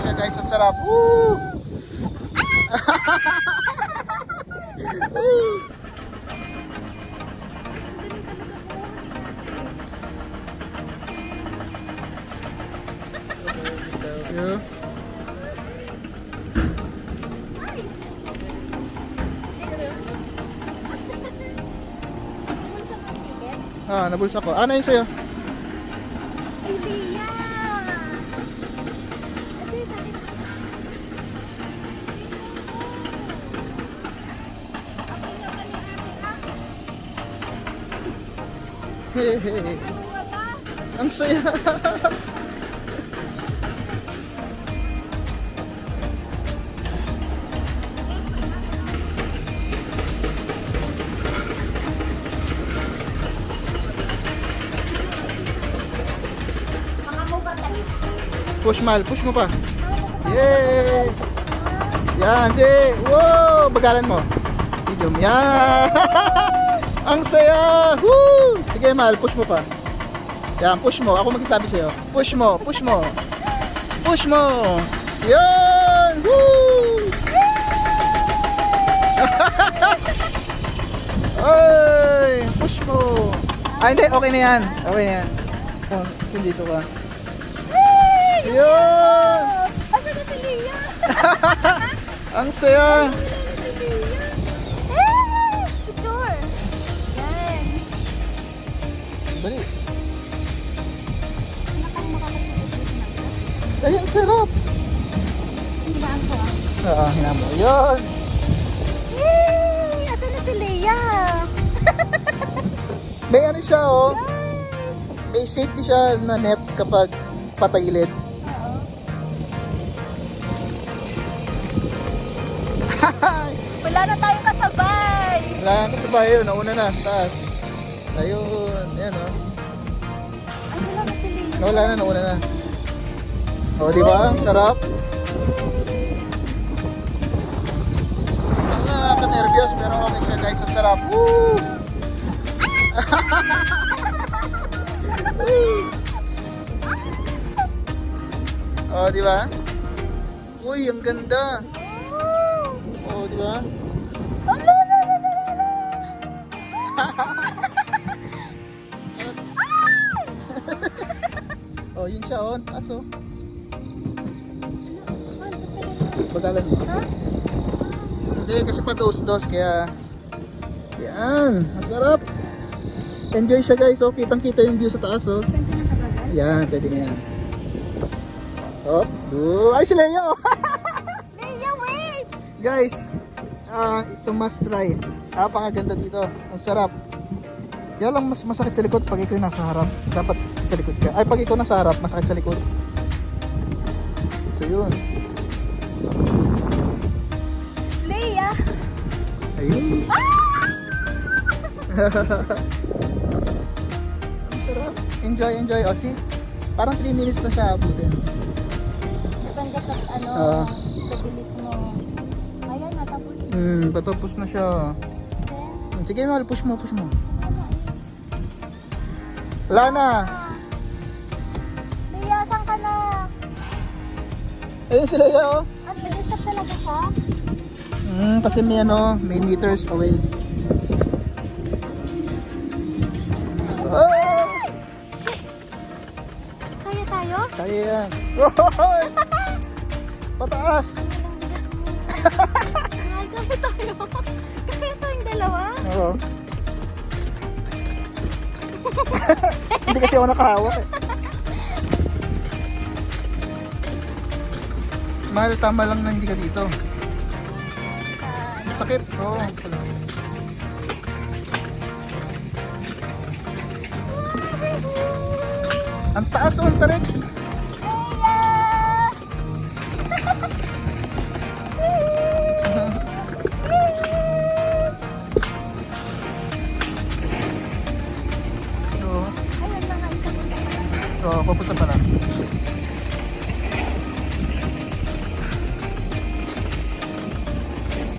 siya guys, ang sarap. Woo! Yeah. Nabulsa ko. Ano yung sa'yo? Ay, Leia! Hehehe. Ang saya. Push mal, push mo pa. Yay! Yan, Jay. Wow! Bagalan mo. Medium. Yan! Ang saya! Woo! Sige, mal, push mo pa. Yan, push mo. Ako magsasabi sa'yo. Push mo, push mo. Push mo. Yan! Woo! Ay! Push mo. Hindi. Okay na yan. Okay na yan. Oh, dito ka. Yun! Asa na si Leia? Ang saya! Picture! Yan! Bali. Nakakapagod. Ay, ang sarap! Hinaan ko ah. Oo, hinaan mo. Yun! Yay! Asa na si Leia? May ano siya, oh. May safety siya na net kapag patagilid. Wala na tayong kasabay! Wala na kasabay yun. Nauna na, sa taas. Ayun. Ayan, oh. Ay, wala na si Leia. Nawala na, nauna na. O, di ba? Ang sarap. Saan na nakaka-nervyos? Pero okay siya, guys. Ang sarap. Woo! O, di ba? Uy, ang ganda. O, di ba? Oh, yun siya, oh. Taas, oh. Bagalan mo. Hindi, kasi pa dos-dos, kaya... Yan, masarap. Enjoy siya, guys, oh. Kitang-kita yung view sa taas, oh. Ganito na kabagal? Yan, pwede na yan. Oh, ay, si Leo! Leia, wait! Guys, it's a must try. Napakaganda dito. Ang sarap. Kaya lang mas masakit sa likod pag ikaw nasa harap. Dapat sa likod ka. Ay, pag ikaw nasa harap, masakit sa likod. So, yun. So, Leia! ayun. Ang sarap. Enjoy, enjoy. O, see? Parang 3 minutes na siya abutin. Depende sa ano, Oo. sa bilis mo. Ayan, natapos. Patapos na siya. Then, Sige, mahal. Push mo, push mo. ano? Wala na. Leia, saan ka na? Ayun si Leo, oh. At nag-stop talaga siya? Kasi may ano, may meters away. Oh! Kaya tayo? Kaya yan. Ohoy! Pataas! Kaya tayo? Kaya tayong dalawa? Oo. Hindi kasi ako nakahawak eh. Mahal, tama lang na hindi ka dito. Sakit. Oo. Ang taas, ang tarik. Oo. Ayun na nga, isa punta pa lang. Oo, papunta pa lang.